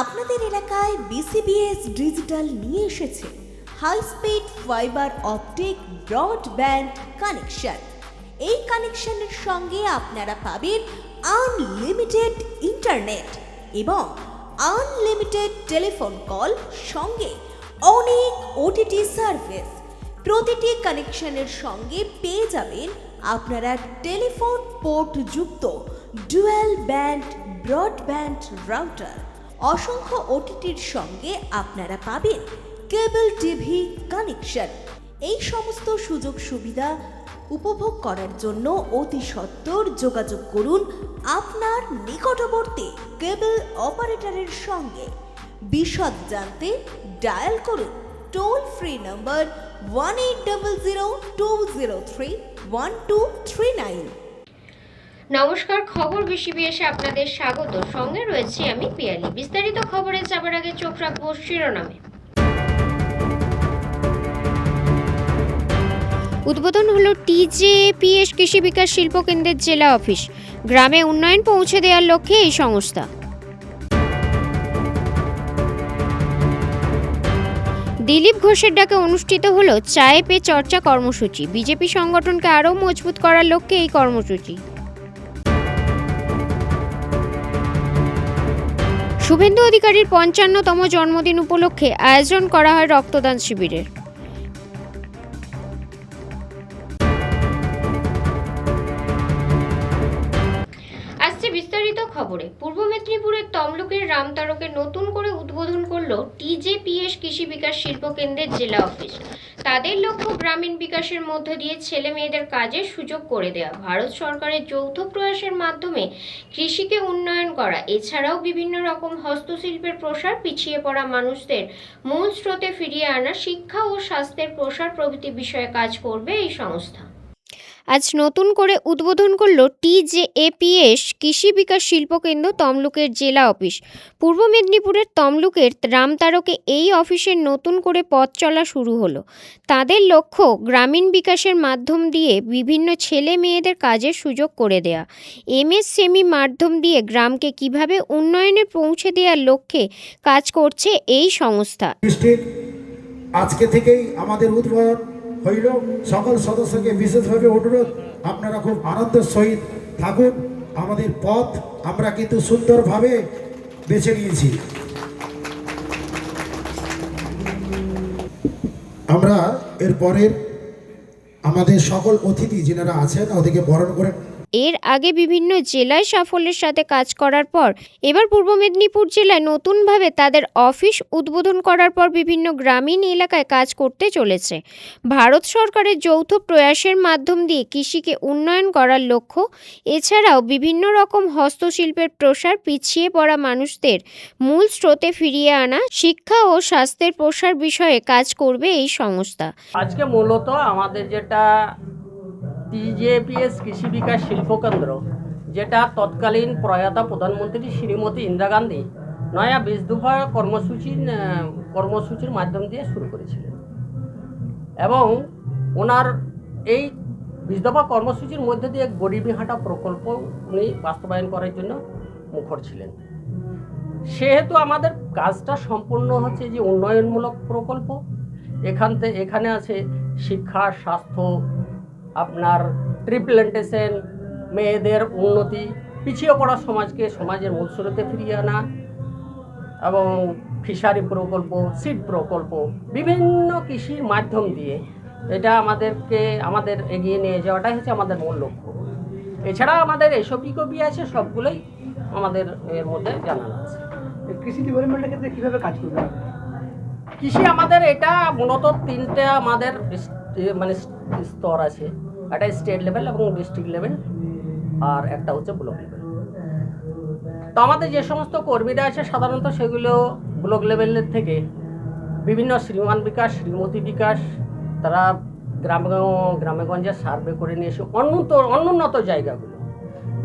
আপনাদের এলাকায় BCBS digital নিয়ে এসেছে high speed fibre optic broadband connection. এই কানেকশনের সঙ্গে আপনারা পাবেন আনলিমিটেড ইন্টারনেট এবং আনলিমিটেড টেলিফোন কল, সঙ্গে অনেক ওটিটি সার্ভিস। প্রতিটি কানেকশনের সঙ্গে পেয়ে যাবেন আপনারা টেলিফোন পোর্ট যুক্ত ডুয়াল ব্যান্ড ব্রডব্যান্ড রাউটার। অসংখ্য ওটিটির সঙ্গে আপনারা পাবেন কেবল টিভি কানেকশন। এই সমস্ত সুযোগ সুবিধা উপভোগ করার জন্য অতি সত্বর যোগাযোগ করুন আপনার নিকটবর্তী কেবল অপারেটরের সঙ্গে। বিশদ জানতে ডায়াল করুন টোল ফ্রি নম্বর 1800203139। নমস্কার, খবর বিসিবিএসে আপনাদের স্বাগত। সঙ্গে রয়েছে আমি পিয়ালি। বিস্তারিত খবরে যাবার আগে চোখ রাখবো শিরোনামে। উদ্বোধন হলো টিজেপিএস কৃষি বিকাশ শিল্প কেন্দ্রের জেলা অফিস। গ্রামে উন্নয়ন পৌঁছে দেওয়ার লক্ষ্যে এই সংস্থা। দিলীপ ঘোষের ডাকে অনুষ্ঠিত হলো চায়ে পে চর্চা কর্মসূচি। বিজেপি সংগঠনকে আরও মজবুত করার লক্ষ্যে এই কর্মসূচি। শুভেন্দু অধিকারীর ৫৫তম জন্মদিন উপলক্ষে আয়োজন করা হয় রক্তদান শিবিরের। আসছে বিস্তারিত খবরে। পূর্ব মেদিনীপুরের তমলুকের রামতারকে নতুন করে উদ্বোধন করলো টিজেপিএস কৃষি বিকাশ শিল্প কেন্দ্রের জেলা অফিস। তাদের লক্ষ্য গ্রামীণ বিকাশের মধ্য দিয়ে ছেলে মেয়েদের কাজের সুযোগ করে দেওয়া। ভারত সরকারের যৌথ প্রয়াসের মাধ্যমে কৃষিকে উন্নয়ন করা, এছাড়াও বিভিন্ন রকম হস্তশিল্পের প্রসার, পিছিয়ে পড়া মানুষদের মূল স্রোতে ফিরিয়ে আনা, শিক্ষা ও স্বাস্থ্যের প্রসার প্রভৃতি বিষয়ে কাজ করবে এই সংস্থা। আজ নতুন করে উদ্বোধন করলো টিজেপিএস কৃষি বিকাশ শিল্প কেন্দ্র তমলুকের জেলা অফিস। পূর্ব মেদিনীপুরের তমলুকের রামতারকে এই অফিসের নতুন করে পথ চলা শুরু হলো। তাদের লক্ষ্য গ্রামীণ বিকাশের মাধ্যম দিয়ে বিভিন্ন ছেলে মেয়েদের কাজের সুযোগ করে দেয়া। এমএসএমই মাধ্যম দিয়ে গ্রামকে কিভাবে উন্নয়নে পৌঁছে দেওয়ার লক্ষ্যে কাজ করছে এই সংস্থা। আজকে থেকেই আমাদের উদ্বোধন হইল। সকল সদস্যকে বিশেষভাবে অনুরোধ, আপনারা খুব আনন্দের সহিত থাকুন। আমাদের পথ আমরা কিন্তু সুন্দরভাবে বেছে নিয়েছি। আমরা এরপরের আমাদের সকল অতিথি যিনারা আছেন ওদেরকে বরণ করে। এর আগে বিভিন্ন জেলায় সাফল্যের সাথে কাজ করার পর এবার পূর্ব মেদিনীপুর জেলায় নতুনভাবে তাদের অফিস উদ্বোধন করার পর বিভিন্ন গ্রামীণ এলাকায় কাজ করতে চলেছে। ভারত সরকারের যৌথ প্রয়াসের মাধ্যম দিয়ে কৃষিকে উন্নয়ন করার লক্ষ্য, এছাড়াও বিভিন্ন রকম হস্তশিল্পের প্রসার, পিছিয়ে পড়া মানুষদের মূল স্রোতে ফিরিয়ে আনা, শিক্ষা ও স্বাস্থ্যের প্রসার বিষয়ে কাজ করবে এই সংস্থা। আজকে মূলত আমাদের যেটা টিজেপিএস কৃষি বিকাশ শিল্প কেন্দ্র, যেটা তৎকালীন প্রয়াত প্রধানমন্ত্রী শ্রীমতী ইন্দিরা গান্ধী নয়া ২০ দফা কর্মসূচির মাধ্যম দিয়ে শুরু করেছিলেন এবং ওনার এই ২০ দফা কর্মসূচির মধ্যে দিয়ে গরিবী হাঁটা প্রকল্প উনি বাস্তবায়ন করার জন্য মুখর ছিলেন। সেহেতু আমাদের কাজটা সম্পূর্ণ হচ্ছে যে উন্নয়নমূলক প্রকল্প। এখানে আছে শিক্ষা, স্বাস্থ্য, আপনার ট্রি প্ল্যান্টেশন, মেয়েদের উন্নতি, পিছিয়ে পড়া সমাজের মূল স্রোতে ফিরিয়ে আনা এবং ফিশারি প্রকল্প, সিড প্রকল্প, বিভিন্ন কৃষির মাধ্যম দিয়ে এটা আমাদের এগিয়ে নিয়ে যাওয়াটাই হচ্ছে আমাদের মূল লক্ষ্য। এছাড়া আমাদের এইসব কবি আছে, সবগুলোই আমাদের এর মধ্যে জানানো আছে। কৃষি ডেভেলপমেন্টের ক্ষেত্রে কীভাবে কাজ করবে? কৃষি আমাদের এটা মূলত তিনটে আমাদের মানে স্তর আছে। একটা স্টেট লেভেল এবং ডিস্ট্রিক্ট লেভেল, আর একটা হচ্ছে ব্লক লেভেল। তো আমাদের যে সমস্ত কর্মীরা আছে সাধারণত সেগুলো ব্লক লেভেলের থেকে বিভিন্ন শ্রীমান বিকাশ, শ্রীমতী বিকাশ, তারা গ্রামেগঞ্জে সার্ভে করে নিয়ে এসে অনুন্নত জায়গাগুলো,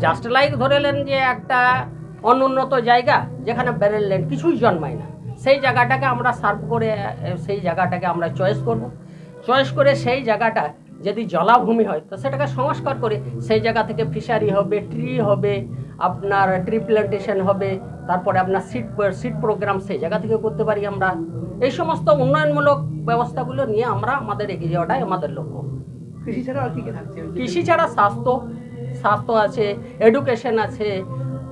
জাস্ট লাইক ধরে নেন যে একটা অনুন্নত জায়গা যেখানে ব্যারেল ল্যান্ড কিছুই জন্মায় না, সেই জায়গাটাকে আমরা সার্ভ করে সেই জায়গাটাকে আমরা চয়েস করে সেই জায়গাটা যদি জলাভূমি হয় তো সেটাকে সংস্কার করে সেই জায়গা থেকে ফিশারি হবে, ট্রি হবে, আপনার ট্রি প্ল্যান্টেশন হবে, তারপরে আপনার সিট প্রোগ্রাম সেই জায়গা থেকে করতে পারি আমরা। এই সমস্ত উন্নয়নমূলক ব্যবস্থাগুলো নিয়ে আমরা আমাদের এগিয়ে যাওয়াটাই আমাদের লক্ষ্য। কৃষি ছাড়া আর কি কি থাকছে? কৃষি ছাড়া স্বাস্থ্য আছে, এডুকেশন আছে,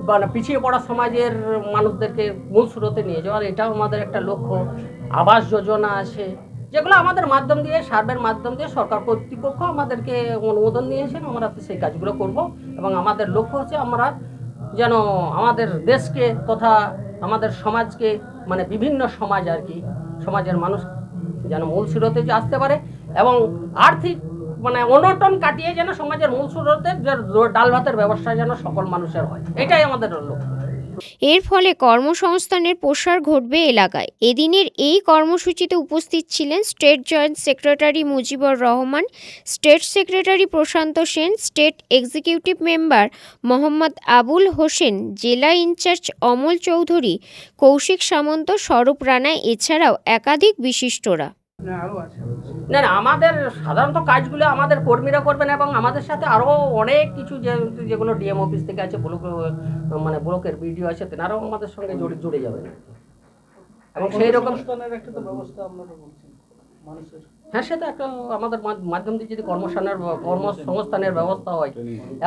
মানে পিছিয়ে পড়া সমাজের মানুষদেরকে মূল স্রোতে নিয়ে যাওয়ার, এটাও আমাদের একটা লক্ষ্য। আবাস যোজনা আছে, যেগুলো আমাদের মাধ্যম দিয়ে, সার্ভের মাধ্যম দিয়ে সরকার কর্তৃপক্ষ আমাদেরকে অনুমোদন দিয়েছেন, আমরা সেই কাজগুলো করব। এবং আমাদের লক্ষ্য হচ্ছে আমরা যেন আমাদের দেশকে তথা আমাদের সমাজকে, মানে বিভিন্ন সমাজ আর কি, সমাজের মানুষ যেন মূল স্রোতে আসতে পারে এবং আর্থিক মানে অনটন কাটিয়ে যেন সমাজের মূল স্রোতে ডাল ভাতের ব্যবস্থা যেন সকল মানুষের হয়, এটাই আমাদের লক্ষ্য। এর ফলে কর্মসংস্থানের প্রসার ঘটবে এলাকায়। এদিনের এই কর্মসূচিতে উপস্থিত ছিলেন state joint secretary Mujibur Rahman, state secretary Prashanta Sen, state executive member Mohammad Abul Hossain, জেলা ইনচার্জ অমল চৌধুরী, কৌশিক সামন্ত, স্বরূপ রানা, এছাড়াও একাধিক বিশিষ্টরা। না আরো আছে? না আমাদের সাধারণত কাজগুলো আমাদের কর্মীরা করবেন এবং আমাদের সাথে আরও অনেক কিছু যেগুলো ডিএম অফিস থেকে আছে, মানে ব্লকের বিডিও আছে, তেনারাও আমাদের সঙ্গে জুড়ে যাবেন এবং সেই রকম একটা তো ব্যবস্থা আপনারা বলছেন মানুষের। হ্যাঁ, সেটা একটা আমাদের মাধ্যম দিয়ে যদি কর্মসংস্থানের ব্যবস্থা হয়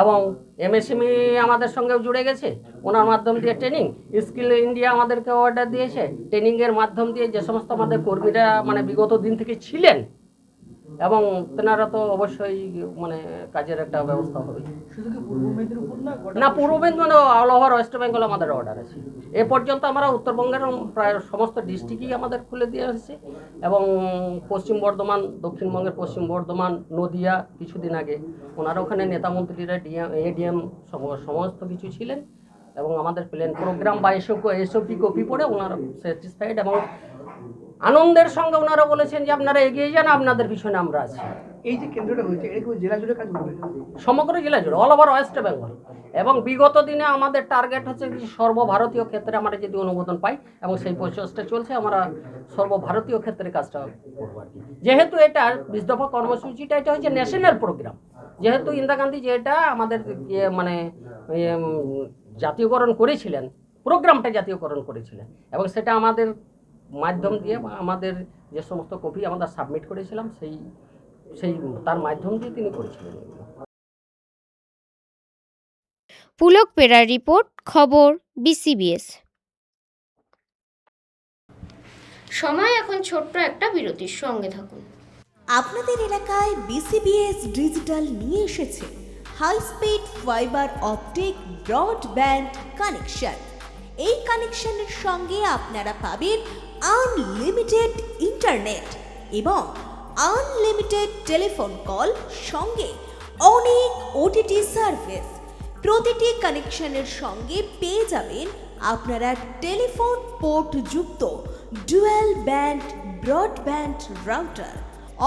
এবং এমএসএমই আমাদের সঙ্গেও জুড়ে গেছে, ওনার মাধ্যম দিয়ে ট্রেনিং, স্কিল ইন্ডিয়া আমাদেরকে অর্ডার দিয়েছে, ট্রেনিংয়ের মাধ্যম দিয়ে যে সমস্ত আমাদের কর্মীরা মানে বিগত দিন থেকে ছিলেন এবং তেনারা তো অবশ্যই মানে কাজের একটা ব্যবস্থা হবে। শুধু কি পূর্ব মেদিনীপুর না, পূর্ব Medinipur all over West Bengal আমাদের অর্ডার আছে। এ পর্যন্ত আমরা উত্তরবঙ্গের প্রায় সমস্ত ডিস্ট্রিক্টই আমাদের খুলে দিয়ে আসছে এবং পশ্চিম বর্ধমান, দক্ষিণবঙ্গের পশ্চিম বর্ধমান, নদিয়া কিছুদিন আগে ওনারা ওখানে নেতা মন্ত্রীরা এডিএম সমস্ত কিছু ছিলেন এবং আমাদের প্ল্যান প্রোগ্রাম বা এসওপি কপি পড়ে ওনারা স্যাটিসফাইড এবং আনন্দের সঙ্গে ওনারা বলেছেন যে আপনারা এগিয়ে যান, আপনাদের পিছনে আমরা আছি। এই যে কেন্দ্রটা হয়েছে এটা কি জেলা জুড়ে কাজ করবে? সমগ্র জেলা জুড়ে, অল ওভার ওয়েস্ট বেঙ্গল। এবং বিগত দিনে আমাদের টার্গেট হচ্ছে সর্বভারতীয় ক্ষেত্রে আমরা যদি অনুমোদন পাই এবং সেই প্রচেষ্টা চলছে, আমরা সর্বভারতীয় ক্ষেত্রে কাজটা করবো আর কি। যেহেতু এটা 20 দফা কর্মসূচিটা এটা হচ্ছে ন্যাশনাল প্রোগ্রাম, যেহেতু ইন্দিরা গান্ধী যেটা আমাদের মানে জাতীয়করণ করেছিলেন, প্রোগ্রামটা জাতীয়করণ করেছিলেন এবং সেটা আমাদের মাধ্যম দিয়ে বা আমাদের যে সমস্ত কপি আমরা সাবমিট করেছিলাম সেই তার মাধ্যম দিয়ে তিনি করেছিলেন। পুলক পেরার রিপোর্ট, খবর বিসিবিএস। সময় এখন ছোট্ট একটা বিরতির, সঙ্গে থাকুন। আপনাদের এলাকায় বিসিবিএস ডিজিটাল নিয়ে এসেছে high speed fibre optic broadband connection. এই কানেকশনের সঙ্গে আপনারা পাবেন আনলিমিটেড ইন্টারনেট এবং আনলিমিটেড টেলিফোন কল, সঙ্গে অনেক ওটিটি সার্ভিস। প্রতিটি কানেকশনের সঙ্গে পেয়ে যাবেন আপনারা টেলিফোন পোর্ট যুক্ত ডুয়াল ব্যান্ড ব্রডব্যান্ড রাউটার।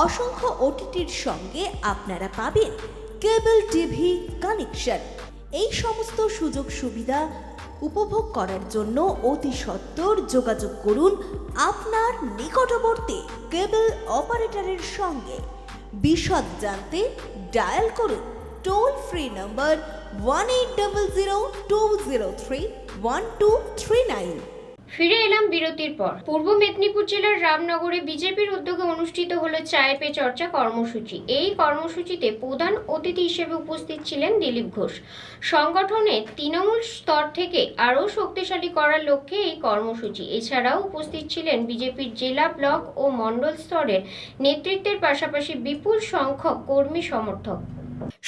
অসংখ্য ওটিটির সঙ্গে আপনারা পাবেন কেবল টিভি কানেকশন। এই সমস্ত সুযোগ সুবিধা উপভোগ করার জন্য অতি সত্বর যোগাযোগ করুন আপনার নিকটবর্তী কেবল অপারেটরের সঙ্গে। বিশদ জানতে ডায়াল করুন টোল ফ্রি নম্বর 1800203139। ফিরে এলাম বিরতির পর। পূর্ব মেদিনীপুর জেলার রামনগরে বিজেপির উদ্যোগে অনুষ্ঠিত হলো চায়ে পে চর্চা কর্মসূচি। এই কর্মসূচিতে প্রধান অতিথি হিসেবে উপস্থিত ছিলেন দিলীপ ঘোষ। সংগঠনের তৃণমূল স্তর থেকে আরও শক্তিশালী করার লক্ষ্যে এই কর্মসূচি। এছাড়াও উপস্থিত ছিলেন বিজেপির জেলা, ব্লক ও মণ্ডল স্তরের নেতৃত্বের পাশাপাশি বিপুল সংখ্যক কর্মী সমর্থক।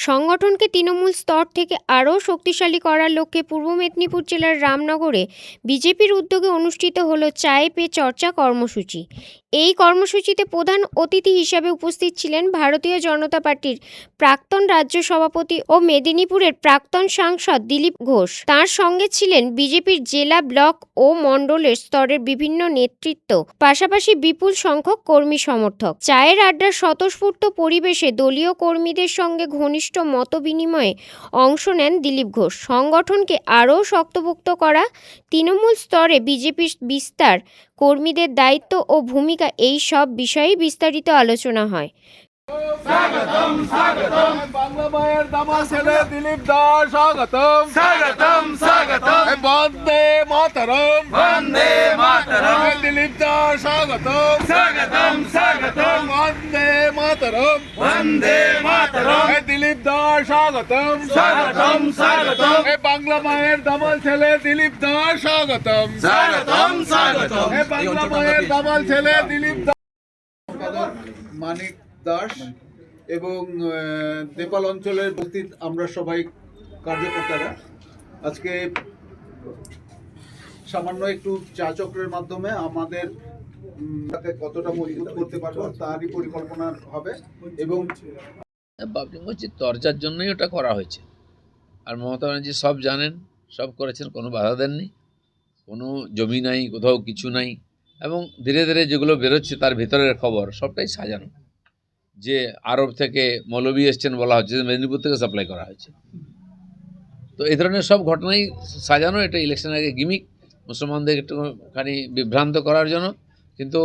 সংগঠনকে তৃণমূল স্তর থেকে আরও শক্তিশালী করার লক্ষ্যে পূর্ব মেদিনীপুর জেলার রামনগরে বিজেপির উদ্যোগে অনুষ্ঠিত হলো চায়ে পে চর্চা কর্মসূচি। এই কর্মসূচিতে প্রধান অতিথি হিসাবে উপস্থিত ছিলেন ভারতীয় জনতা পার্টির প্রাক্তন রাজ্য সভাপতি ও মেদিনীপুরের প্রাক্তন সাংসদ দিলীপ ঘোষ। তার সঙ্গে ছিলেন বিজেপির জেলা, ব্লক ও মণ্ডলের স্তরের বিভিন্ন নেতৃত্ব, পাশাপাশি বিপুল সংখ্যক কর্মী সমর্থক। চায়ের আড্ডার স্বতঃস্ফূর্ত পরিবেশে দলীয় কর্মীদের সঙ্গে ঘনিষ্ঠ মতবিনিময়ে অংশ নেন দিলীপ ঘোষ। সংগঠনকে আরও শক্তপোক্ত করা, তৃণমূল স্তরে বিজেপির বিস্তার, কর্মীদের দায়িত্ব ও ভূমিকা, এই সব বিষয়েই বিস্তারিত আলোচনা হয়। বাংলা মায়ের দামা ছেলে দিলীপ দাস স্বাগতম স্বাগতম স্বাগতম বন্দে মাতরম বন্দে মাতরম দিলীপ দাস স্বাগতম স্বাগতম স্বাগতম বন্দে মাতরম বন্দে মাতরম দিলীপ দাস স্বাগতম স্বাগতম স্বাগতম বাংলা মায়ের দামাল ছেলে দিলীপ দাস স্বাগতম স্বাগতম স্বাগতম বাংলা মায়ের দামাল ছেলে দিলীপ দাস মানিক দাস এবং নেপাল অঞ্চলের উপস্থিত আমরা সবাই কার্যকর্তারা আজকে সামান্য একটু চা চক্রের মাধ্যমে আমাদের কতটা মজবুত করতে পারবো তারই পরিকল্পনা হবে এবং বাবরি মসজিদ দরজার জন্যই ওটা করা হয়েছে। আর মমতা ব্যানার্জি সব জানেন, সব করেছেন, কোনো বাধা দেননি, কোনো জমি নাই, কোথাও কিছু নাই। এবং ধীরে ধীরে যেগুলো বেরোচ্ছে তার ভিতরের খবর সবটাই সাজানো, যে আরব থেকে মৌলবি এসছেন বলা হচ্ছে, মেদিনীপুর থেকে সাপ্লাই করা হয়েছে। তো এই ধরনের সব ঘটনাই সাজানো। এটা ইলেকশনের আগে গিমিক, মুসলমানদের একটুখানি বিভ্রান্ত করার জন্য। কিন্তু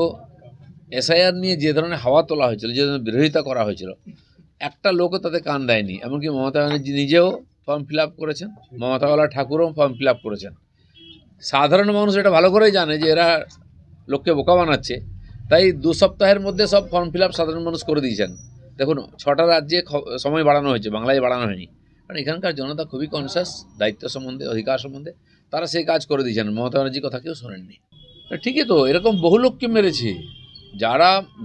এসআইআর নিয়ে যে ধরনের হাওয়া তোলা হয়েছিল, যে ধরনের বিরোধিতা করা হয়েছিল, একটা লোকও তাতে কান দেয়নি। এমনকি মমতা ব্যানার্জি নিজেও ফর্ম ফিল আপ করেছেন, মমতাওয়ালা ঠাকুরও ফর্ম ফিল আপ করেছেন। সাধারণ মানুষ এটা ভালো করেই জানে যে এরা লোককে বোকা বানাচ্ছে, তাই 2 সপ্তাহের মধ্যে সব ফর্ম ফিল আপ সাধারণ মানুষ করে দিয়েছেন। দেখুন, 6টা রাজ্যে সময় বাড়ানো হয়েছে, বাংলায় বাড়ানো হয়নি। কারণ এখানকার জনতা খুবই কনসিয়াস দায়িত্ব সম্বন্ধে, অধিকার সম্বন্ধে, তারা সেই কাজ করে দিয়েছেন। মমতা ব্যানার্জির কথা কেউ শোনেননি। ঠিকই তো, এরকম বহু লোককে মেরেছে।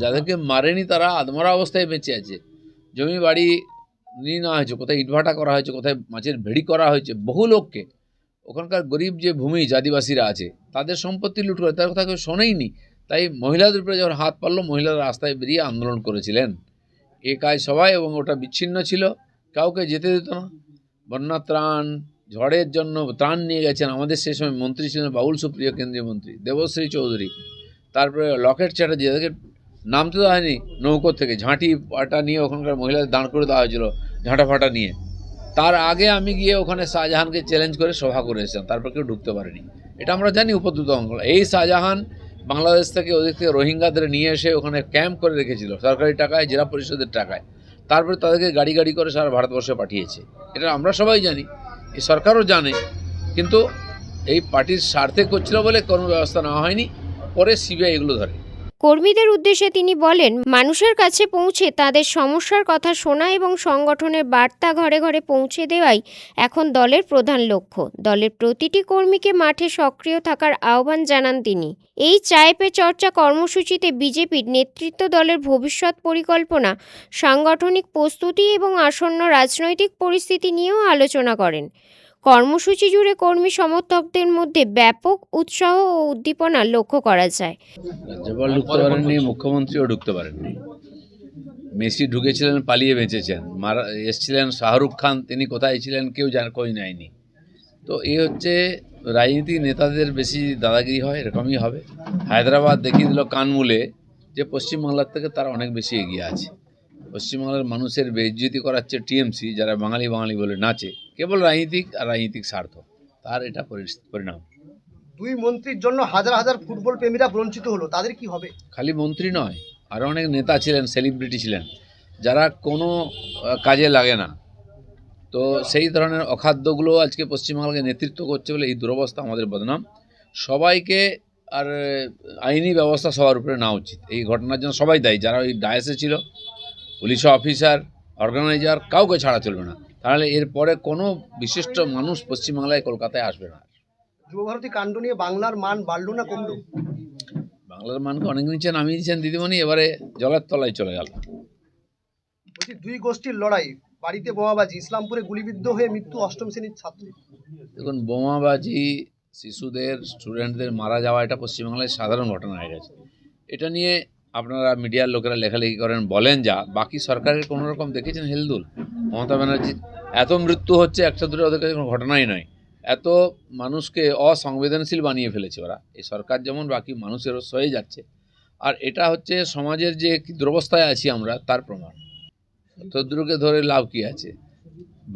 যাদেরকে মারেনি তারা আদমরা অবস্থায় বেঁচে আছে। জমি বাড়ি নিয়ে নেওয়া হয়েছে, কোথায় ইটভাটা করা হয়েছে, কোথায় মাছের ভেড়ি করা হয়েছে। বহু লোককে, ওখানকার গরিব যে ভূমিজ আদিবাসীরা আছে তাদের সম্পত্তি লুট করে, তার কথা কেউ শোনেইনি। তাই মহিলাদের উপরে যখন হাত পারল, মহিলারা রাস্তায় বেরিয়ে আন্দোলন করেছিলেন। এ কাজ সবাই, এবং ওটা বিচ্ছিন্ন ছিল, কাউকে যেতে দিত না। বন্যা ত্রাণ, ঝড়ের জন্য ত্রাণ নিয়ে গেছেন। আমাদের সেই সময় মন্ত্রী ছিলেন বাবুল সুপ্রিয়, কেন্দ্রীয় মন্ত্রী দেবশ্রী চৌধুরী, তারপরে লকেট চ্যাটার্জি, যাদেরকে নামতে দেওয়া হয়নি নৌকো থেকে, ঝাঁটি পাটা নিয়ে ওখানকার মহিলাদের দাঁড় করে দেওয়া হয়েছিল, ঝাঁটা ফাটা নিয়ে। তার আগে আমি গিয়ে ওখানে শাহজাহানকে চ্যালেঞ্জ করে সভা করে এসেছিলাম, তারপর কেউ ঢুকতে পারেনি। এটা আমরা জানি উপদ্রুত অঞ্চল। এই শাহজাহান বাংলাদেশ থেকে ওদিক থেকে রোহিঙ্গাদের নিয়ে এসে ওখানে ক্যাম্প করে রেখেছিল সরকারি টাকায়, জেলা পরিষদের টাকায়। তারপরে তাদেরকে গাড়ি গাড়ি করে সারা ভারতবর্ষে পাঠিয়েছে। এটা আমরা সবাই জানি, এই সরকারও জানে। কিন্তু এই পার্টির স্বার্থে করছিল বলে কোনো ব্যবস্থা নেওয়া হয়নি। পরে সিবিআই এগুলো ধরে। কর্মীদের উদ্দেশ্যে তিনি বলেন, মানুষের কাছে পৌঁছে তাদের সমস্যার কথা শোনা এবং সংগঠনের বার্তা ঘরে ঘরে পৌঁছে দেওয়াই এখন দলের প্রধান লক্ষ্য। দলের প্রতিটি কর্মীকে মাঠে সক্রিয় থাকার আহ্বান জানান তিনি। এই চায় পে চর্চা কর্মসূচিতে বিজেপির নেতৃত্ব দলের ভবিষ্যৎ পরিকল্পনা, সাংগঠনিক প্রস্তুতি এবং আসন্ন রাজনৈতিক পরিস্থিতি নিয়েও আলোচনা করেন। কর্মসূচি জুড়ে কর্মী সমর্থকদের মধ্যে ব্যাপক উৎসাহ ও উদ্দীপনা লক্ষ্য করা যায়। রাজ্যপাল ঢুকতে পারেননি, মুখ্যমন্ত্রীও ঢুকতে পারেননি। মেসি ঢুকেছিলেন, পালিয়ে বেঁচেছেন। এসছিলেন শাহরুখ খান, তিনি কোথায় ছিলেন কেউ খোঁজ নেয়নি। তো এই হচ্ছে রাজনীতি, নেতাদের বেশি দাদাগিরি হয়, এরকমই হবে। হায়দ্রাবাদ দেখিয়ে দিল কানমূলে যে পশ্চিমবাংলার থেকে তারা অনেক বেশি এগিয়ে আছে। পশ্চিমবাংলার মানুষের বেইজ্জতি করাচ্ছে টিএমসি, যারা বাঙালি বাঙালি বলে নাচে, কেবল রাজনীতিক আর রাজনীতিক স্বার্থ। তার এটা পরিণাম। 2 মন্ত্রীর জন্য হাজার হাজার ফুটবল প্রেমীরা বঞ্চিত হলো, তাদের কি হবে? খালি মন্ত্রী নয়, আরও অনেক নেতা ছিলেন, সেলিব্রিটি ছিলেন, যারা কোনো কাজে লাগে না। তো সেই ধরনের অখাদ্যগুলো আজকে পশ্চিমবাংলাকে নেতৃত্ব করছে বলে এই দুরবস্থা, আমাদের বদনাম। সবাইকে আর আইনি ব্যবস্থা সবার উপরে নেওয়া উচিত। এই ঘটনার জন্য সবাই দায়ী, যারা ওই ডায়াসে ছিল, পুলিশ অফিসার, অর্গানাইজার, কাউকে ছাড়া চলবে না। তাহলে এরপরে কোনো বিশিষ্ট মানুষ পশ্চিমবাংলায়, কলকাতায় আসবে না। যুবভারতী কাণ্ড নিয়ে বাংলার মান বাড়লো না কমলো? বাংলার মানকে অনেক নিচে নামিয়ে দিয়েছেন দিদিমণি, এবারে জলের তলায় চলে গেল। বলছি, 2 গোষ্ঠীর লড়াই, বাড়িতে বোমাবাজি, ইসলামপুরে গুলিবিদ্ধ হয়ে মৃত্যু 8ম শ্রেণীর ছাত্র। দেখুন, বোমাবাজি, শিশুদের, স্টুডেন্টদের মারা যাওয়া, এটা পশ্চিমবাংলায় সাধারণ ঘটনা হয়ে গেছে। এটা নিয়ে আপনারা মিডিয়ার লোকেরা লেখালেখি করেন, বলেন যা, বাকি সরকারের কোনো রকম দেখেছেন হেলদুল? মমতা ব্যানার্জির এত মৃত্যু হচ্ছে, একটা দুটো, ওদের কাছে কোনো ঘটনাই নয়। এত মানুষকে অসংবেদনশীল বানিয়ে ফেলেছে ওরা। এই সরকার যেমন বাকি মানুষেরও সয়ে যাচ্ছে। আর এটা হচ্ছে সমাজের যে দুরবস্থায় আছি আমরা, তার প্রমাণ। তদ্রুকে ধরে লাভ কি আছে?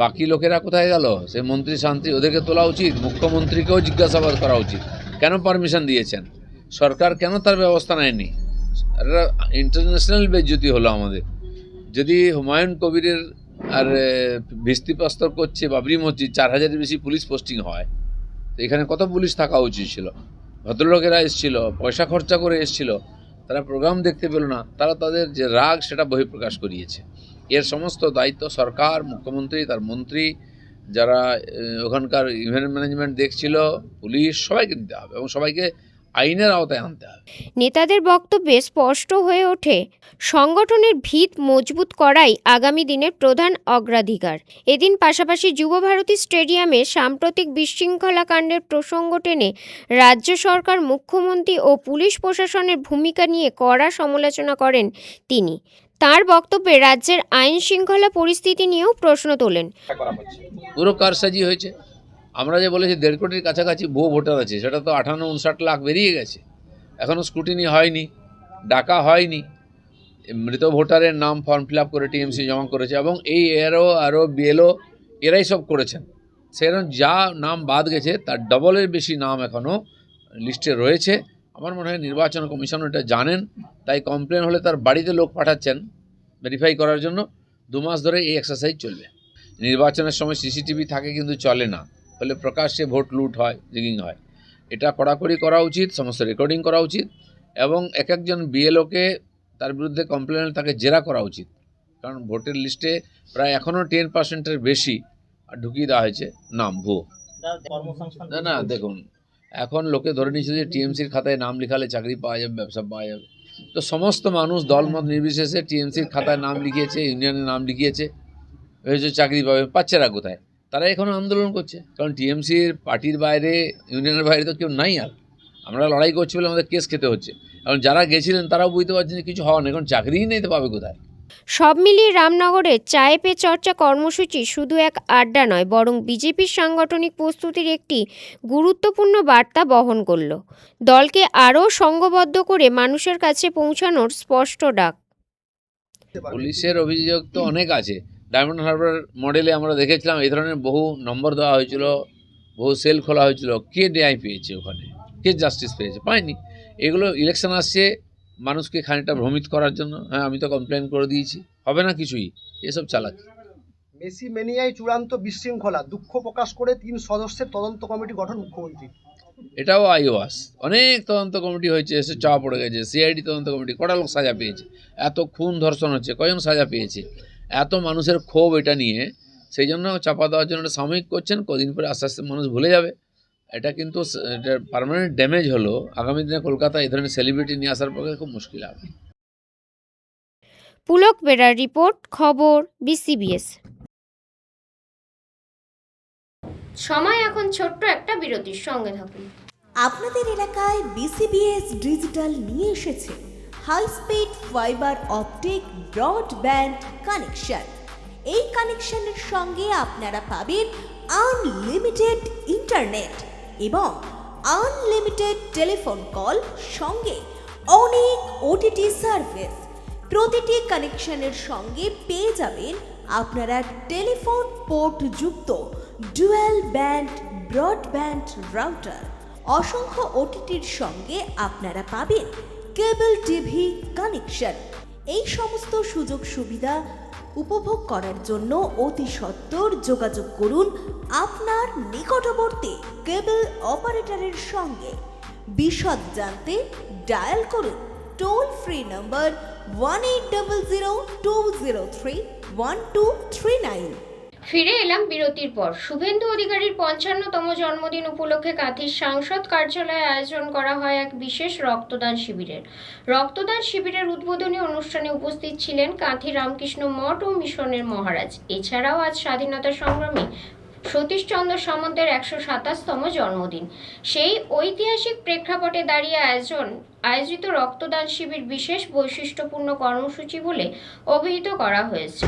বাকি লোকেরা কোথায় গেল? সে মন্ত্রী শান্তি, ওদেরকে তোলা উচিত। মুখ্যমন্ত্রীকেও জিজ্ঞাসাবাদ করা উচিত, কেন পারমিশন দিয়েছেন, সরকার কেন তার ব্যবস্থা নেয়নি। এটা ইন্টারন্যাশনাল বেজ্জতি হলো আমাদের। যদি হুমায়ুন কবিরের আর ভিত্তিপ্রস্তর করছে বাবরি মসজিদ 4000-এর বেশি পুলিশ পোস্টিং হয়, তো এখানে কত পুলিশ থাকা উচিত ছিল? ভদ্রলোকেরা এসেছিল, পয়সা খরচা করে এসেছিল, তারা প্রোগ্রাম দেখতে পেল না, তারা তাদের যে রাগ সেটা বহিঃপ্রকাশ করিয়েছে। এর সমস্ত দায়িত্ব সরকার, মুখ্যমন্ত্রী, তার মন্ত্রী, যারা ওখানকার ইভেন্ট ম্যানেজমেন্ট দেখছিল, পুলিশ, সবাইকে দিতে হবে এবং সবাইকে আইনের আওতায় আনতে হবে। নেতাদের বক্তব্যে স্পষ্ট হয়ে ওঠে সংগঠনের ভিত মজবুত করাই আগামী দিনের প্রধান অগ্রাধিকার। এদিন পাশাপাশি যুবভারতী স্টেডিয়ামে সাম্প্রতিক বিশৃঙ্খলা কাণ্ডের প্রসঙ্গ টেনে রাজ্য সরকার, মুখ্যমন্ত্রী ও পুলিশ প্রশাসনের ভূমিকা নিয়ে কড়া সমালোচনা করেন তিনি। তার বক্তব্যে রাজ্যের আইন শৃঙ্খলা পরিস্থিতি নিয়েও প্রশ্ন তোলেন। পুরো কারসাজি হয়েছে। আমরা যে বলেছি 1.5 কোটির কাছাকাছি ভুয়ো ভোটার আছে, সেটা তো 58-59 লাখ বেরিয়ে গেছে, এখনও স্ক্রুটিনি হয়নি, ডাকা হয়নি। মৃত ভোটারের নাম ফর্ম ফিল আপ করে টিএমসি জমা করেছে এবং এই আরও বিএলও এরাই সব করেছেন। সেরকম যা নাম বাদ গেছে তার ডবলের বেশি নাম এখনও লিস্টে রয়েছে। আমার মনে হয় নির্বাচন কমিশন এটা জানেন, তাই কমপ্লেন হলে তার বাড়িতে লোক পাঠাচ্ছেন ভেরিফাই করার জন্য। 2 মাস ধরে এই এক্সারসাইজ চলবে। নির্বাচনের সময় সিসিটিভি থাকে কিন্তু চলে না, ফলে প্রকাশ্যে ভোট লুট হয়, রিগিং হয়। এটা কড়াকড়ি করা উচিত, সমস্ত রেকর্ডিং করা উচিত এবং এক একজন বিএলওকে তার বিরুদ্ধে কমপ্লেন তাকে জেরা করা উচিত। কারণ ভোটের লিস্টে প্রায় এখনও 10%-এর বেশি ঢুকিয়ে দেওয়া হয়েছে নাম ভুয়ো। না দেখুন, এখন লোকে ধরে নিচ্ছে যে টিএমসির খাতায় নাম লিখালে চাকরি পাওয়া যাবে, ব্যবসা পাওয়া যাবে। তো সমস্ত মানুষ দলমত নির্বিশেষে টিএমসির খাতায় নাম লিখিয়েছে, ইউনিয়নের নাম লিখিয়েছে, হয়েছে চাকরি পাবে, পাচ্ছেরা কোথায়? তারা এখনও আন্দোলন করছে, কারণ টিএমসির পার্টির বাইরে, ইউনিয়নের বাইরে তো কেউ নাই। আর আমরা লড়াই করছি বলে আমাদের কেস খেতে হচ্ছে। এখন যারা গেছিলেন তারাও বুঝতে পারছেন যে কিছু হওয়া নেই, এখন চাকরিই নেই, তো পাবে কোথায়? সব মিলিয়ে রামনগরের চায়ে পে চর্চা কর্মসূচি শুধু এক আড্ডা নয়, বরং বিজেপির সাংগঠনিক প্রস্তুতির একটি গুরুত্বপূর্ণ বার্তা বহন করল। দলকে আরও সংঘবদ্ধ করে মানুষের কাছে পৌঁছানোর স্পষ্ট ডাক। পুলিশের অভিযোগ তো অনেক আছে। ডায়মন্ড হারবার মডেলে আমরা দেখেছিলাম এই ধরনের বহু নম্বর দেওয়া হয়েছিল, বহু সেল খোলা হয়েছিল। কে ন্যায় পেয়েছে ওখানে? কে জাস্টিস পেয়েছে? পায়নি। এগুলো ইলেকশন আসছে মানুষকে খানিকটা ভ্রমিত করার জন্য। হ্যাঁ, আমি তো কমপ্লেন করে দিয়েছি, হবে না কিছুই, এসব চালাকি। মেসি মেনিয়ায় চূড়ান্ত বিশৃঙ্খলা, দুঃখ প্রকাশ করে 3 সদস্যের তদন্ত কমিটি গঠন মুখ্যমন্ত্রী। এটাও আইওয়াস। অনেক তদন্ত কমিটি হয়েছে, এসে চাওয়া পড়ে গেছে। সিআইডি তদন্ত কমিটি, কটা লোক সাজা পেয়েছে? এত খুন ধর্ষণ হচ্ছে, কজন সাজা পেয়েছে? এত মানুষের ক্ষোভ এটা নিয়ে, সেই জন্য চাপা দেওয়ার জন্য এটা সাময়িক করছেন। কদিন পরে আস্তে আস্তে মানুষ ভুলে যাবে। এটা কিন্তু এটা পার্মানেন্ট ড্যামেজ হলো। আগামী দিনে কলকাতা এই ধরনের সেলিব্রিটি নিয়ে আসার পক্ষে খুব মুশকিল হবে। পুলক বেরার রিপোর্ট, খবর বিসিবিএস। সময় এখন ছোট্ট একটা বিরতির, সঙ্গে থাকুন। আপনাদের এলাকায় বিসিবিএস ডিজিটাল নিয়ে এসেছে high speed fibre optic broadband connection. এই কানেকশনের সঙ্গে আপনারা পাবেন আনলিমিটেড ইন্টারনেট এবং আনলিমিটেড টেলিফোন কল, সঙ্গে অনেক ওটিটি সার্ভিস। প্রতিটি কানেকশনের সঙ্গে পেয়ে যাবেন আপনারা টেলিফোন পোর্ট যুক্ত ডুয়াল ব্যান্ড ব্রডব্যান্ড রাউটার। অসংখ্য ওটিটির সঙ্গে আপনারা পাবেন কেবল টিভি কানেকশন। এই সমস্ত সুযোগ সুবিধা উপভোগ করার জন্য অতি সত্বর যোগাযোগ করুন আপনার নিকটবর্তী কেবল অপারেটরের সঙ্গে। বিশদ জানতে ডায়াল করুন টোল ফ্রি নম্বর 1800203139। ফিরে এলাম বিরতির পর। শুভেন্দু অধিকারীর 55তম জন্মদিন উপলক্ষে কাঁথির সাংসদ কার্যালয়ে আয়োজন করা হয় এক বিশেষ রক্তদান শিবিরের। রক্তদান শিবিরের উদ্বোধনী অনুষ্ঠানে উপস্থিত ছিলেন কাঁথি রামকৃষ্ণ মঠ ও মিশনের মহারাজ। এছাড়াও আজ স্বাধীনতা সংগ্রামী সতীশচন্দ্র সামন্তের 127তম জন্মদিন। সেই ঐতিহাসিক প্রেক্ষাপটে দাঁড়িয়ে আয়োজিত রক্তদান শিবির বিশেষ বৈশিষ্ট্যপূর্ণ কর্মসূচি বলে অভিহিত করা হয়েছে।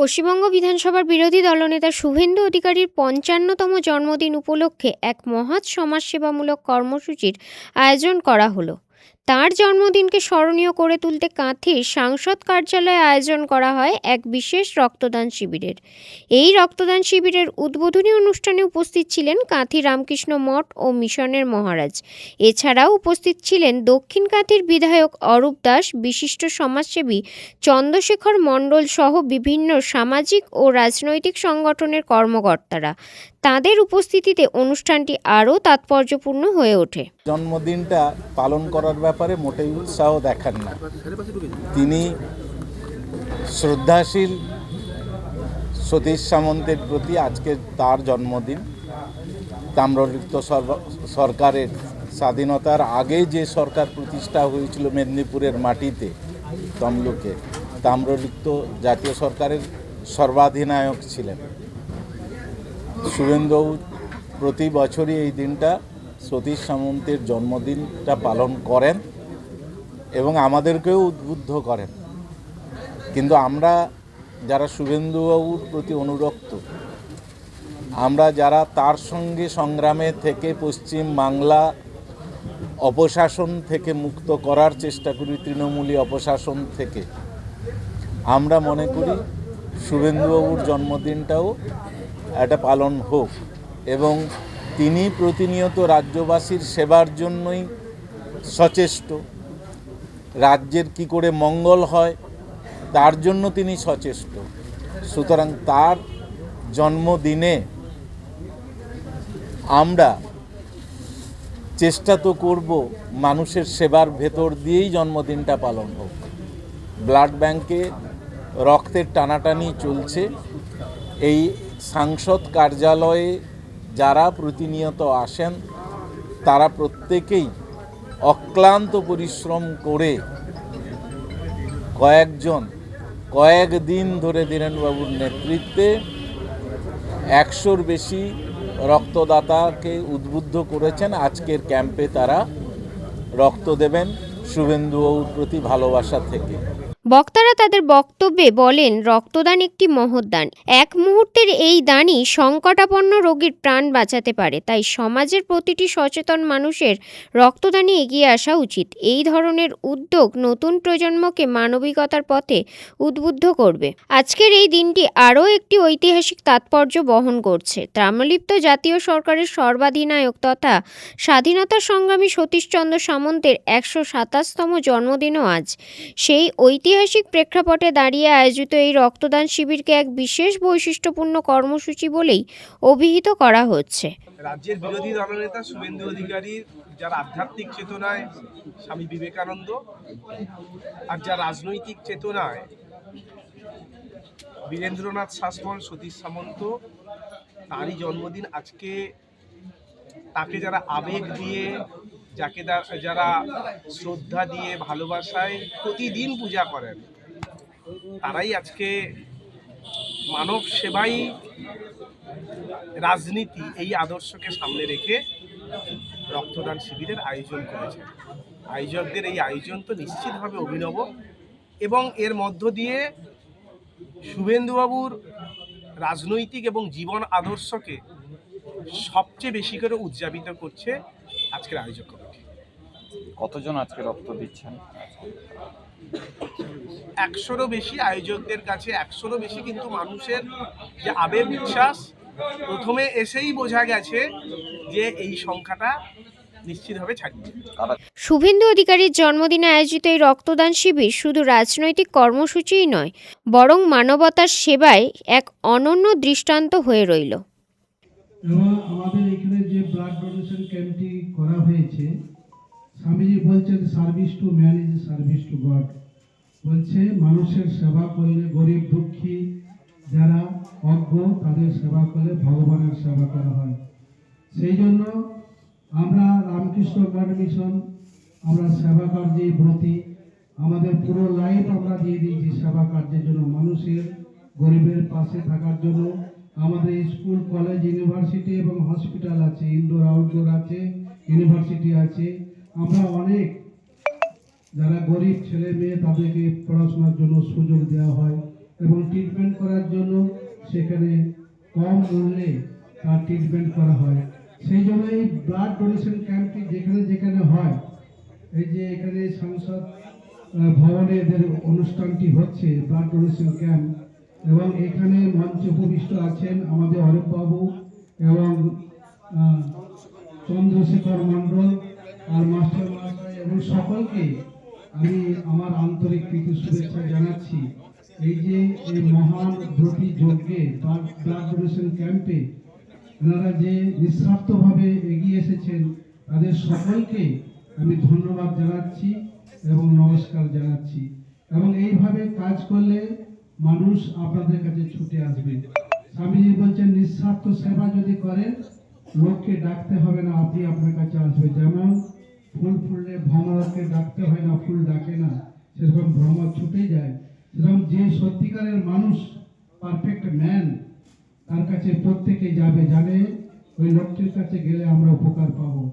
পশ্চিমবঙ্গ বিধানসভার বিরোধী দলনেতা শুভেন্দু অধিকারীর 55তম জন্মদিন উপলক্ষে এক মহৎ সমাজসেবামূলক কর্মসূচির আয়োজন করা হলো। তার জন্মদিনকে স্মরণীয় করে তুলতে কাঁথির সাংসদ কার্যালয়ে আয়োজন করা হয় এক বিশেষ রক্তদান শিবিরের। এই রক্তদান শিবিরের উদ্বোধনী অনুষ্ঠানে উপস্থিত ছিলেন কাঁথি রামকৃষ্ণ মঠ ও মিশনের মহারাজ। এছাড়াও উপস্থিত ছিলেন দক্ষিণ কাঁথির বিধায়ক অরূপ দাস, বিশিষ্ট সমাজসেবী চন্দ্রশেখর মণ্ডল সহ বিভিন্ন সামাজিক ও রাজনৈতিক সংগঠনের কর্মকর্তারা। তাদের উপস্থিতিতে অনুষ্ঠানটি আরও তাৎপর্যপূর্ণ হয়ে ওঠে। জন্মদিনটা পালন করার ব্যাপারে মোটেই উৎসাহ দেখান না। তিনি শ্রদ্ধাশীল সতীশ সামন্তের প্রতি আজকে তার জন্মদিন। তাম্রলিপ্ত সরকারের স্বাধীনতার আগে যে সরকার প্রতিষ্ঠা হয়েছিল মেদিনীপুরের মাটিতে তমলুকে, তাম্রলিপ্ত জাতীয় সরকারের সর্বাধিনায়ক ছিলেন শুভেন্দুবাবু। প্রতি বছরই এই দিনটা সতীশ সামন্তের জন্মদিনটা পালন করেন এবং আমাদেরকেও উদ্বুদ্ধ করেন। কিন্তু আমরা যারা শুভেন্দুবাবুর প্রতি অনুরক্ত, আমরা যারা তার সঙ্গে সংগ্রামে থেকে পশ্চিম বাংলা অপশাসন থেকে মুক্ত করার চেষ্টা করি, তৃণমূলী অপশাসন থেকে, আমরা মনে করি শুভেন্দুবাবুর জন্মদিনটাও এটা পালন হোক এবং তিনি প্রতিনিয়ত রাজ্যবাসীর সেবার জন্যই সচেষ্ট। রাজ্যের কি করে মঙ্গল হয় তার জন্য তিনি সচেষ্ট। সুতরাং তার জন্মদিনে আমরা চেষ্টা তো করব মানুষের সেবার ভেতর দিয়েই জন্মদিনটা পালন হোক। ব্লাড ব্যাংকে রক্তের টানাটানি চলছে। এই সাংসদ কার্যালয়ে যারা প্রতিনিয়ত আসেন তারা প্রত্যেকেই অক্লান্ত পরিশ্রম করে কয়েকদিন ধরে ধীরেনবাবুর নেতৃত্বে 100-র বেশি রক্তদাতাকে উদ্বুদ্ধ করেছেন। আজকের ক্যাম্পে তারা রক্ত দেবেন শুভেন্দুবাবুর প্রতি ভালোবাসা থেকে। বক্তারা তাদের বক্তব্যে বলেন, রক্তদান একটি মহৎ দান। এক মুহূর্তের এই দানই সংকটাপন্ন রোগীর প্রাণ বাঁচাতে পারে। তাই সমাজের প্রতিটি সচেতন মানুষের রক্তদানে এগিয়ে আসা উচিত। এই ধরনের উদ্যোগ নতুন প্রজন্মকে মানবিকতার পথে উদ্বুদ্ধ করবে। আজকের এই দিনটি আরও একটি ঐতিহাসিক তাৎপর্য বহন করছে। তাম্রলিপ্ত জাতীয় সরকারের সর্বাধিনায়ক তথা স্বাধীনতা সংগ্রামী সতীশচন্দ্র সামন্তের 127তম জন্মদিনও আজ। সেই ঐতিহাসিক প্রেক্ষাপটে দাঁড়িয়ে আয়োজিত এই রক্তদান শিবিরকে এক বিশেষ বৈশিষ্ট্যপূর্ণ কর্মসূচি বলেই অভিহিত করা হচ্ছে। রাজ্যের বিরোধী দলনেতা শুভেন্দু অধিকারীর যার আধ্যাত্মিক চেতনায় স্বামী বিবেকানন্দ আর যার রাজনৈতিক চেতনায় বীরেন্দ্রনাথ শাসমল, সতীশ সামন্ত, তারই জন্মদিন আজকে। তাকে যারা আবেগ দিয়ে, যাকে যারা শ্রদ্ধা দিয়ে, ভালোবাসায় প্রতিদিন পূজা করেন, তারাই আজকে মানব সেবাই রাজনীতি এই আদর্শকে সামনে রেখে রক্তদান শিবিরের আয়োজন করেছে। আয়োজকদের এই আয়োজন তো নিশ্চিতভাবে অভিনব এবং এর মধ্য দিয়ে শুভেন্দুবাবুর রাজনৈতিক এবং জীবন আদর্শকে সবচেয়ে বেশি করে উদযাপিত করছে আজকের আয়োজক কমিটি। কতজন আজকে রক্ত দিচ্ছেন? 100-রও বেশি আয়োজকদের কাছে, 100-রও বেশি। কিন্তু মানুষের যে আবেগ উচ্ছ্বাস, প্রথমে এসেই বোঝা গেছে যে এই সংখ্যাটা নিশ্চিতভাবে ছাড়িয়ে। শুভেন্দু অধিকারীর জন্মদিনে আয়োজিত এই রক্তদান শিবির শুধু রাজনৈতিক কর্মসূচিই নয়, বরং মানবতার সেবায় এক অনন্য দৃষ্টান্ত হয়ে রইল। এবং আমাদের এখানে যে ব্লাড ডোনেশন ক্যাম্পটি করা হয়েছে, স্বামীজি বলছেন service to man is service to god. বলছে মানুষের সেবা করলে, গরিব দুঃখী যারা অজ্ঞ তাদের সেবা করলে ভগবানের সেবা করা হয়। সেই জন্য আমরা রামকৃষ্ণ মঠ মিশন, আমরা সেবা কার্যে ব্রতী। আমাদের পুরো লাইফ আমরা দিয়ে দিয়েছি সেবা কার্যের জন্য, মানুষের গরিবের পাশে থাকার জন্য। আমাদের স্কুল, কলেজ, ইউনিভার্সিটি এবং হসপিটাল আছে, ইনডোর আউটডোর আছে, ইউনিভার্সিটি আছে। আমরা অনেক যারা গরিব ছেলে মেয়ে তাদেরকে পড়াশোনার জন্য সুযোগ দেওয়া হয় এবং ট্রিটমেন্ট করার জন্য সেখানে কম মূল্যে তার ট্রিটমেন্ট করা হয়। সেই জন্য এই ব্লাড ডোনেশন ক্যাম্পটি যেখানে যেখানে হয় এই যে এখানে সংসদ ভবনে এদের অনুষ্ঠানটি হচ্ছে ব্লাড ডোনেশন ক্যাম্প, এবং এখানে মঞ্চে উপবিষ্ট আছেন আমাদের অরূপ বাবু এবং চন্দ্রশেখর মণ্ডল আর মাস্টার মহাশয়, এবং সকলকে আমি আমার আন্তরিক প্রীতি শুভেচ্ছা জানাচ্ছি। এই যে এই মহান ব্রতী যজ্ঞে ব্লাড ডোনেশন ক্যাম্পে ওনারা যে নিঃস্বার্থভাবে এগিয়ে এসেছেন, তাদের সকলকে আমি ধন্যবাদ জানাচ্ছি এবং নমস্কার জানাচ্ছি। এবং এইভাবে কাজ করলে মানুষ আপনাদের কাছে ছুটে আসবে। স্বামীজি বলছেন, নিঃস্বার্থ সেবা যদি করেন, লোককে ডাকতে হবে না, আপনি আপনার কাছে আসবে। যেমন ফুল ফুললে ভ্রমরকে ডাকতে হয় না, ফুল ডাকে না, সেরকম ভ্রমর ছুটে যায়। সেরকম যে সত্যিকারের মানুষ, পারফেক্ট ম্যান, তার কাছে প্রত্যেকে যাবে, জানে ওই লোকটির কাছে গেলে আমরা উপকার পাবো।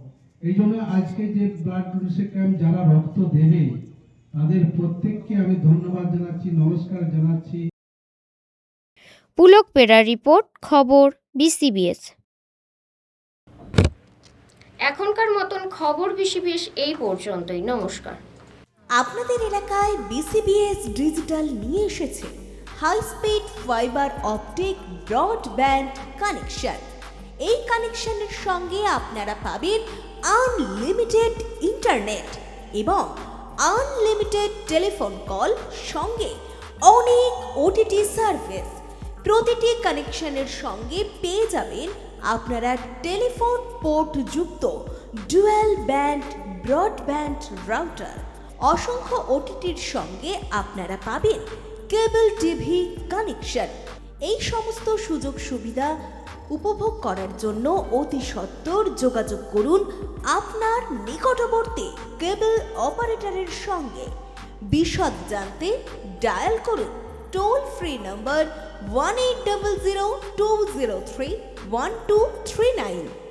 এই জন্য আজকে যে ব্লাড ডোনেশন ক্যাম্প যারা রক্ত দেবে, তাদের প্রত্যেককে আমি ধন্যবাদ জানাচ্ছি, নমস্কার জানাচ্ছি। পুলক পেরার রিপোর্ট, খবর বিসিবিএস। এখনকার মতন খবর বিসিবিএস এই পর্যন্তই। নমস্কার। আপনাদের এলাকায় বিসিবিএস ডিজিটাল নিয়ে এসেছে high speed fibre optic broadband connection. এই কানেকশনের সঙ্গে আপনারা পাবেন আনলিমিটেড ইন্টারনেট এবং আনলিমিটেড টেলিফোন কল, সঙ্গে অনেক ওটিটি সার্ভিস। প্রতিটি কানেকশনের সঙ্গে পেয়ে যাবেন আপনারা টেলিফোন পোর্ট যুক্ত ডুয়াল ব্যান্ড ব্রডব্যান্ড রাউটার। অসংখ্য ওটিটির সঙ্গে আপনারা পাবেন কেবল টিভি কানেকশন। এই সমস্ত সুযোগ সুবিধা উপভোগ করার জন্য অতি সত্বর যোগাযোগ করুন আপনার নিকটবর্তী কেবল অপারেটরের সঙ্গে। বিশদ জানতে ডায়াল করুন টোল ফ্রি নম্বর 1800 203 1239।